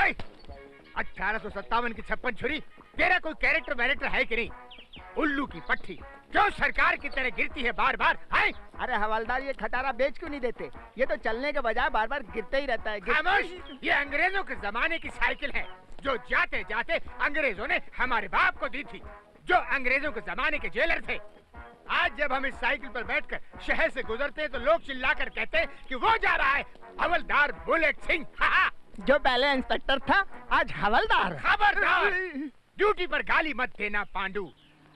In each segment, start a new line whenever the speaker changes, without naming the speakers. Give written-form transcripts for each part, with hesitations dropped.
1857 की 56 छुरी, तेरा कोई कैरेक्टर वैरेक्टर है कि नहीं? उल्लू की पट्टी जो सरकार की तरह गिरती है बार बार।
अरे हवलदार, ये खटारा बेच क्यों नहीं देते? ये तो चलने के बजाय बार बार गिरते ही रहता है।
खामोश! ये अंग्रेजों के जमाने की साइकिल है जो जाते जाते अंग्रेजों ने हमारे बाप को दी थी, जो अंग्रेजों के जमाने के जेलर थे। आज जब हम इस साइकिल पर बैठकर शहर से गुजरते हैं तो लोग चिल्लाकर कहते हैं कि वो जा रहा है हवलदार बुलेट सिंह।
जो पहले इंस्पेक्टर था आज हवलदार।
खबरदार! ड्यूटी पर गाली मत देना पांडू,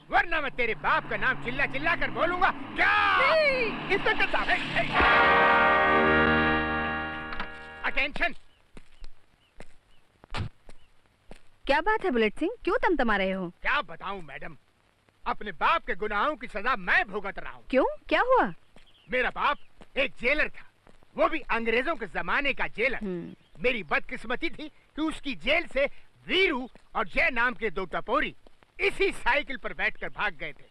वरना मैं तेरे बाप का नाम चिल्ला चिल्ला कर बोलूंगा। क्या?
इंस्पेक्टर साहब,
अटेंशन!
क्या बात है बुलेट सिंह, क्यों तमतमा रहे हो?
क्या बताऊं मैडम, अपने बाप के गुनाहों की सजा मैं भुगत रहा हूँ।
क्यों, क्या हुआ?
मेरा बाप एक जेलर था, वो भी अंग्रेजों के जमाने का जेलर। मेरी बदकिस्मती थी कि उसकी जेल से वीरू और जय नाम के दो टपोरी इसी साइकिल पर बैठकर भाग गए थे।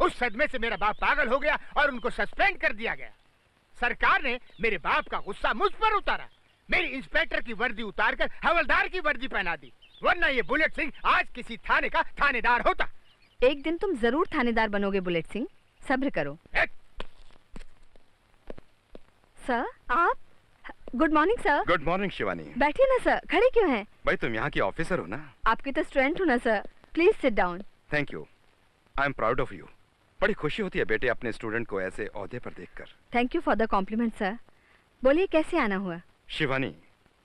उस सदमे से मेरा बाप पागल हो गया और उनको सस्पेंड कर दिया गया। सरकार ने मेरे बाप का गुस्सा मुझ पर उतारा, मेरी इंस्पेक्टर की वर्दी उतारकर हवलदार की वर्दी पहना दी, वरना ये बुलेट सिंह आज किसी थाने का थानेदार होता।
एक दिन तुम जरूर थानेदार बनोगे बुलेट सिंह, सब्र करो। सर, आप? Good morning sir.
Good morning Shivani.
बैठिए ना सर, खड़े क्यों हैं?
भाई तुम यहाँ की ऑफिसर हो ना?
आपकी तो स्टूडेंट हूँ ना sir, please sit down.
Thank you, I am proud of you. बड़ी खुशी होती है बेटे अपने स्टूडेंट को ऐसे ओहदे पर देखकर।
Thank you for the compliment sir. बोलिए कैसे आना हुआ?
शिवानी,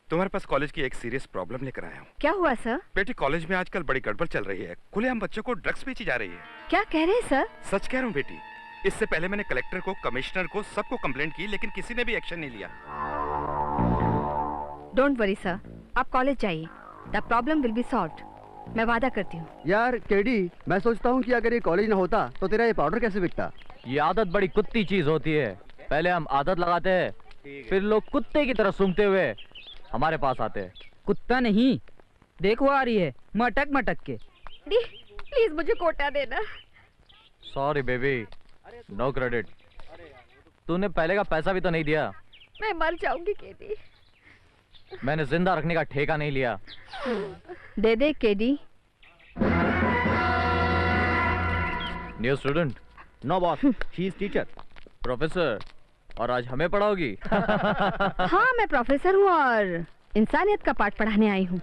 तुम्हारे पास कॉलेज की एक सीरियस प्रॉब्लम लेकर आया हूँ।
क्या हुआ सर?
बेटी, कॉलेज में आजकल बड़ी गड़बड़ चल रही है, खुलेआम बच्चों को ड्रग्स बेची जा रही है।
क्या कह रहे हैं सर?
सच कह रहा हूँ बेटी, इससे पहले मैंने कलेक्टर को, कमिश्नर को, सबको कंप्लेंट की, लेकिन किसी ने भी एक्शन नहीं लिया।
डोंट वरी सर, आप कॉलेज जाइए, the problem will be solved, मैं वादा करती हूँ।
यार केडी, मैं सोचता हूँ कि अगर ये कॉलेज ना होता तो तेरा ये पाउडर कैसे बिकता?
ये आदत बड़ी कुत्ती चीज होती है, पहले हम आदत लगाते हैं, फिर लोग कुत्ते की तरह सूंघते हुए हमारे पास आते हैं।
कुत्ता नहीं, देखो आ रही है मटक मटक के।
प्लीज मुझे कोटा देना।
Sorry baby, no credit. तूने पहले का पैसा भी तो नहीं दिया।
मैं मर जाऊंगी केडी।
मैंने जिंदा रखने का ठेका नहीं लिया।
दे दे KD.
New student?
No boss, she is teacher.
Professor, और आज हमें पढ़ाओगी?
हाँ, मैं प्रोफेसर हूँ और इंसानियत का पाठ पढ़ाने आई हूँ।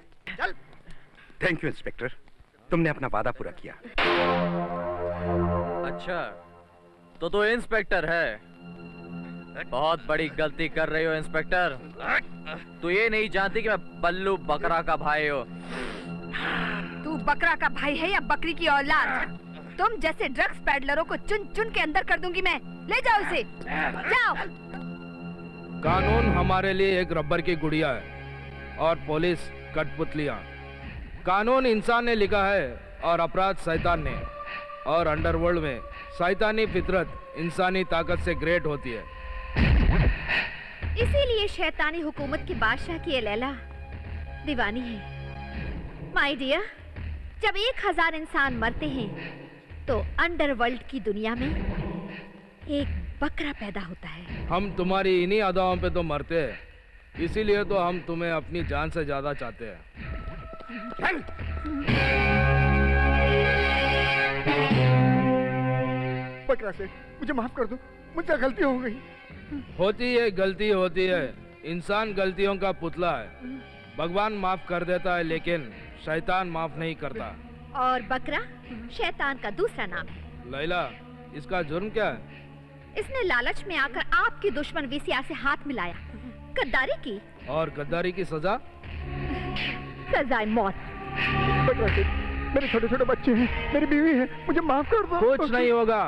थैंक यू इंस्पेक्टर, तुमने अपना वादा पूरा किया।
अच्छा, तो इंस्पेक्टर है। बहुत बड़ी गलती कर रही हो इंस्पेक्टर। तू ये नहीं जानती कि मैं बल्लू बकरा का भाई हूँ।
तू बकरा का भाई है या बकरी की औलाद? तुम जैसे ड्रग्स पैडलरों को चुन चुन के अंदर कर दूंगी मैं। ले जाओ इसे, जाओ।
कानून हमारे लिए एक रबर की गुड़िया है और पुलिस कठपुतलियां। कानून इंसान ने लिखा है और अपराध शैतान ने, और अंडरवर्ल्ड में शैतानी फितरत इंसानी ताकत से ग्रेट होती है।
इसीलिए शैतानी हुकूमत की बादशाह की ये लैला दीवानी है। माय डियर, जब 1000 इंसान मरते हैं तो अंडरवर्ल्ड की दुनिया में एक बकरा पैदा होता है।
हम तुम्हारी इन्हीं अदाओं पे तो मरते हैं, इसीलिए तो हम तुम्हें अपनी जान से ज्यादा चाहते हैं।
बकरा से मुझे माफ कर दो, मुझसे गलती हो गई।
होती है, गलती होती है। इंसान गलतियों का पुतला है। भगवान माफ कर देता है लेकिन शैतान माफ नहीं करता।
और बकरा शैतान का दूसरा नाम है।
लैला, इसका जुर्म क्या है?
इसने लालच में आकर आपकी दुश्मन वीसीआर से हाथ मिलाया, गद्दारी की।
और गद्दारी की सजा?
सजाए मौत।
बकरा से, मेरे छोटे छोटे बच्चे हैं, मेरी बीवी है, मुझे माफ कर दो।
कुछ नहीं होगा।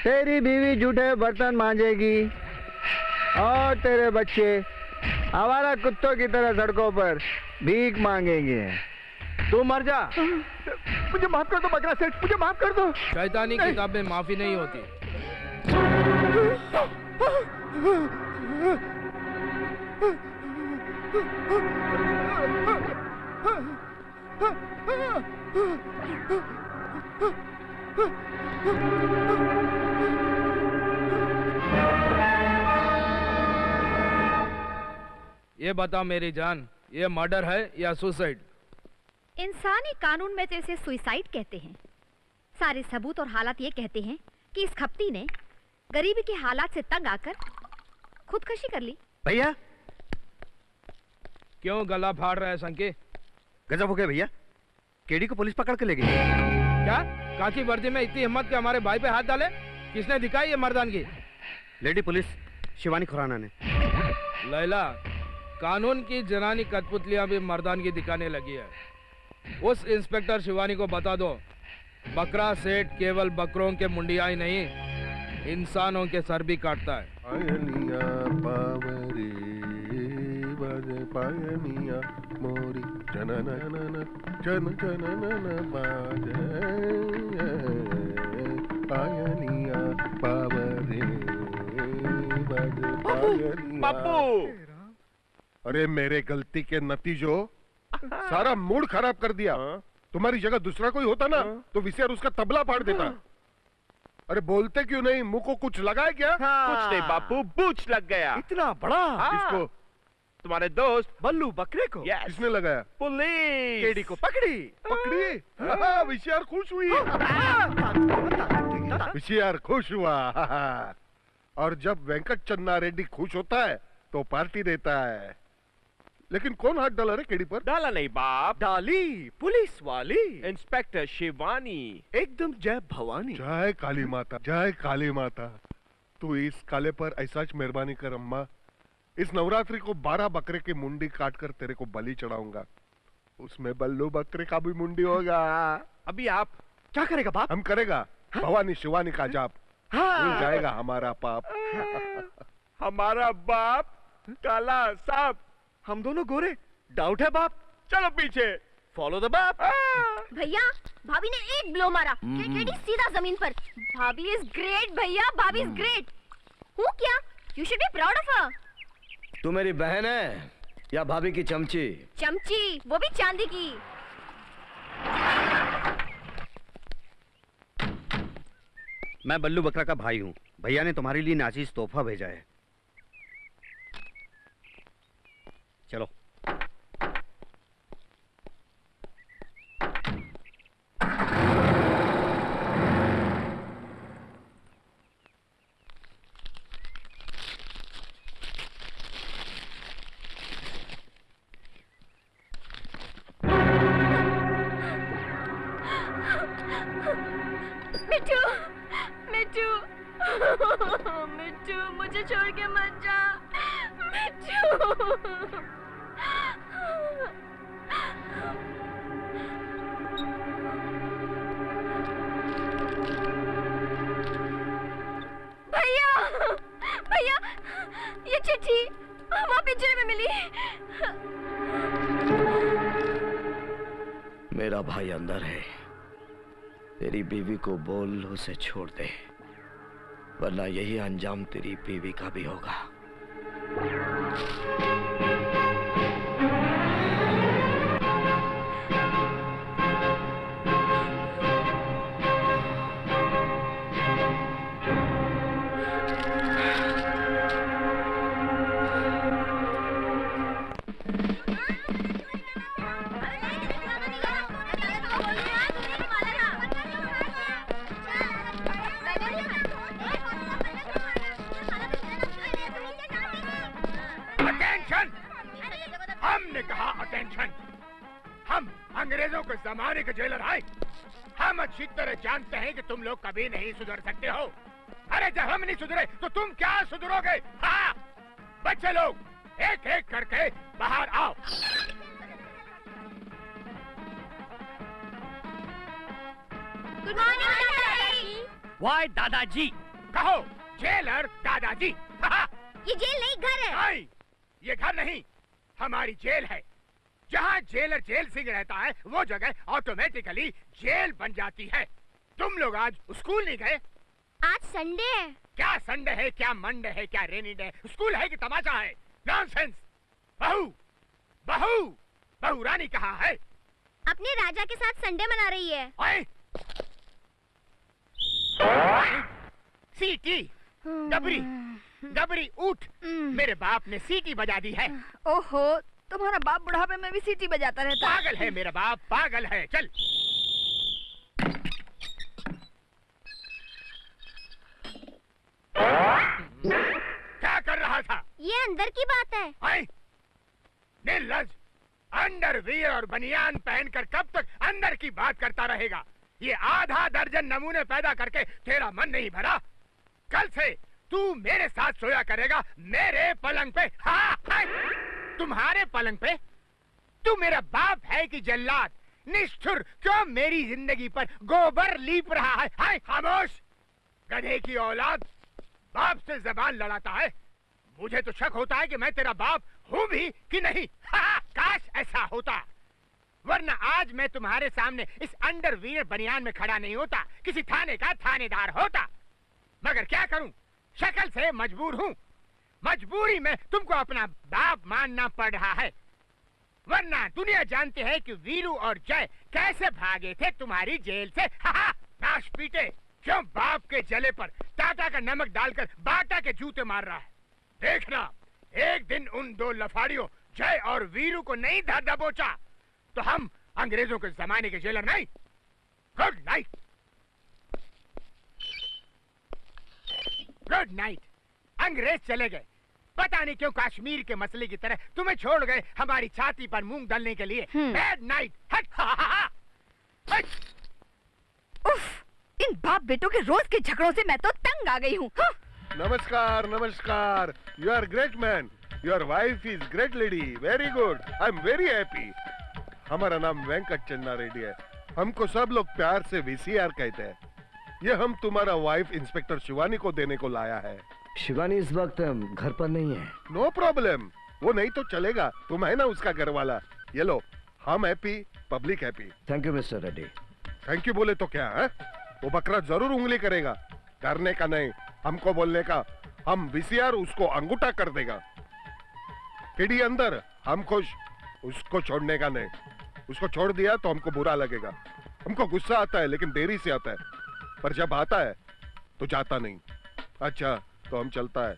तेरी बीवी झूठे बर्तन मांजेगी और तेरे बच्चे आवारा कुत्तों की तरह सड़कों पर भीख मांगेंगे।
तू मर जा।
मुझे माफ कर दो बकरा सेठ, मुझे माफ कर दो।
शैतानी किताब में माफी नहीं होती। ये बता मेरी जान, ये मर्डर है या सुसाइड?
इंसानी कानून में तो इसे सुसाइड कहते हैं। सारे सबूत और हालात ये कहते हैं कि इस खपती ने गरीबी के हालात से तंग आकर खुदकशी कर ली।
भैया
क्यों गला फाड़ रहा है संके?
गजब हो गया भैया, केडी को पुलिस पकड़ के ले गई।
क्या काकी वर्दी में इतनी हिम्मत के हमारे भाई पे हाथ डाले? किसने दिखाई ये मर्दानगी?
लेडी पुलिस शिवानी खुराना ने।
लैला, कानून की जनानी कठपुतलियां भी मर्दानगी दिखाने लगी है। उस इंस्पेक्टर शिवानी को बता दो, बकरा सेठ केवल बकरों के मुंडिया ही नहीं, इंसानों के सर भी काटता है।
पायनिया मोरी जनननन जन जननन बाजे पायनिया पावरे बाजे पायनिया। अरे मेरे गलती के नतीजों सारा मूड खराब कर दिया। तुम्हारी जगह दूसरा कोई होता ना तो विशेर उसका तबला फाड़ देता। अरे बोलते क्यों नहीं? मुंह को कुछ लगा है क्या?
कुछ नहीं बापू, बूच लग गया।
इतना बड़ा? किसको?
तुम्हारे दोस्त बल्लू बकरे को।
किसने लगाया?
पुलिस
केडी को पकड़ी। पकड़ी? विशेर खुश हुई। विशेर खुश हुआ। और जब वेंकट चन्ना रेड्डी खुश होता है तो पार्टी देता है। लेकिन कौन हाथ डाला रे केडी पर?
डाला नहीं बाप, डाली पुलिस वाली इंस्पेक्टर शिवानी, एकदम जय भवानी।
जय काली माता, जय काली माता। तू इस काले पर ऐसा मेहरबानी कर अम्मा। इस नवरात्रि को 12 बकरे की मुंडी काटकर तेरे को बलि चढ़ाऊंगा। उसमें बल्लू बकरे का भी मुंडी होगा।
अभी आप क्या करेगा बाप?
हम करेगा भवानी शिवानी का जाप। भूल जाएगा हमारा पाप।
हमारा बाप काला सांप, हम दोनों गोरे। डाउट है बाप? चलो पीछे, फॉलो द बाप।
भैया भाभी ने एक ब्लो मारा, केडी सीधा जमीन पर। भाभी इज ग्रेट भैया, भाभी इज ग्रेट। हूँ क्या? You should be proud of her.
तू मेरी बहन है या भाभी की चमची?
चमची, वो भी चांदी की।
मैं बल्लू बकरा का भाई हूँ। भैया ने तुम्हारे लिए नाचीज तोहफा भेजा है। चलो।
मिट्टू, मिट्टू, मिट्टू, मुझे छोड़ के मत जा। मिट्टू। भैया, भैया, ये चिट्ठी वहाँ पिंजरे में मिली।
मेरा भाई अंदर है। तेरी बीवी को बोल उसे छोड़ दे, वरना यही अंजाम तेरी बीवी का भी होगा।
हमने कहा अटेंशन। हम अंग्रेजों के जमाने के जेलर आए। हम अच्छी तरह जानते हैं कि तुम लोग कभी नहीं सुधर सकते हो। अरे जब हम नहीं सुधरे तो तुम क्या सुधरोगे? हाँ, बच्चे लोग एक एक करके बाहर आओ।
गुड मॉर्निंग दादाजी।
वाई दादाजी?
कहो जेलर दादाजी। हाँ,
ये जेल नहीं, घर है।
नहीं, ये घर नहीं, हमारी जेल है। जहाँ जेलर जेल सिंह रहता है वो जगह ऑटोमेटिकली जेल बन जाती है। तुम लोग आज स्कूल नहीं गए?
आज संडे है।
क्या संडे है, क्या मंडे है, क्या रेनी डे? स्कूल है कि तमाशा है? नॉनसेंस। बहू, बहू, बहू रानी कहाँ है?
अपने राजा के साथ संडे मना रही है।
ओए! सीटी, डबरी, डबरी उठ। मेरे बाप ने सीटी बजा दी है।
ओहो, तुम्हारा बाप बुढ़ापे में भी सीटी बजाता रहता है।
पागल है मेरा बाप, पागल है। चल क्या कर रहा था?
ये अंदर की बात है।
आई निर्लज, अंडरवियर और बनियान पहनकर कब तक अंदर की बात करता रहेगा? ये आधा दर्जन नमूने पैदा करके तेरा मन नहीं भरा? कल से तू मेरे साथ सोया करेगा, मेरे पलंग पे। हाँ, हाँ। तुम्हारे पलंग पे? तू मेरा बाप है कि जल्लाद? निष्ठुर, क्यों मेरी जिंदगी पर गोबर लीप रहा है? हाय खामोश, गधे की औलाद, बाप से जबान लड़ाता है। मुझे तो शक होता है कि मैं तेरा बाप हूँ भी कि नहीं। हाँ, काश ऐसा होता, वरना आज मैं तुम्हारे सामने इस अंडरवियर बनियान में खड़ा नहीं होता, किसी थाने का थानेदार होता। मगर क्या करूं, शक्ल से मजबूर हूं। मजबूरी में तुमको अपना बाप मानना पड़ रहा है, वरना दुनिया जानती है कि वीरू और जय कैसे भागे थे तुम्हारी जेल से। हाँ, नाश पीटे, क्यों बाप के जले पर टाटा का नमक डालकर बाटा के जूते मार रहा है। देखना, एक दिन उन दो लफाड़ियों जय और वीरू को नहीं धर दबोचा तो हम अंग्रेजों के जमाने के जेलर नहीं। Good night. Good night. अंग्रेज चले गए, पता नहीं क्यों कश्मीर के मसले की तरह तुम्हें छोड़ गए हमारी छाती पर मूंग डालने के लिए। Bad night. हट। हट।
उफ, इन बाप बेटों के रोज के झगड़ों से मैं तो तंग आ गई हूँ।
नमस्कार नमस्कार। You are great man, your wife is great lady, very good, I am very happy. हमारा नाम वेंकट चन्ना रेड्डी है, हमको सब लोग प्यार से वीसीआर कहते हैं। ये हम तुम्हारा वाइफ इंस्पेक्टर शिवानी को देने को लाया है।
शिवानी इस वक्त घर पर नहीं है।
नो प्रॉब्लम, वो नहीं तो चलेगा, तुम है ना उसका घर वाला। ये लो, हम happy, public happy.
Thank you mister Reddy.
Thank you बोले तो क्या है? वो बकरा जरूर उंगली करेगा, करने का नहीं, हमको बोलने का। हम वीसीआर उसको अंगूठा कर देगा। किडी अंदर, हम खुश, उसको छोड़ने का नहीं। उसको छोड़ दिया तो हमको बुरा लगेगा। हमको गुस्सा आता है लेकिन देरी से आता है, पर जब आता है तो जाता नहीं। अच्छा तो हम चलता है।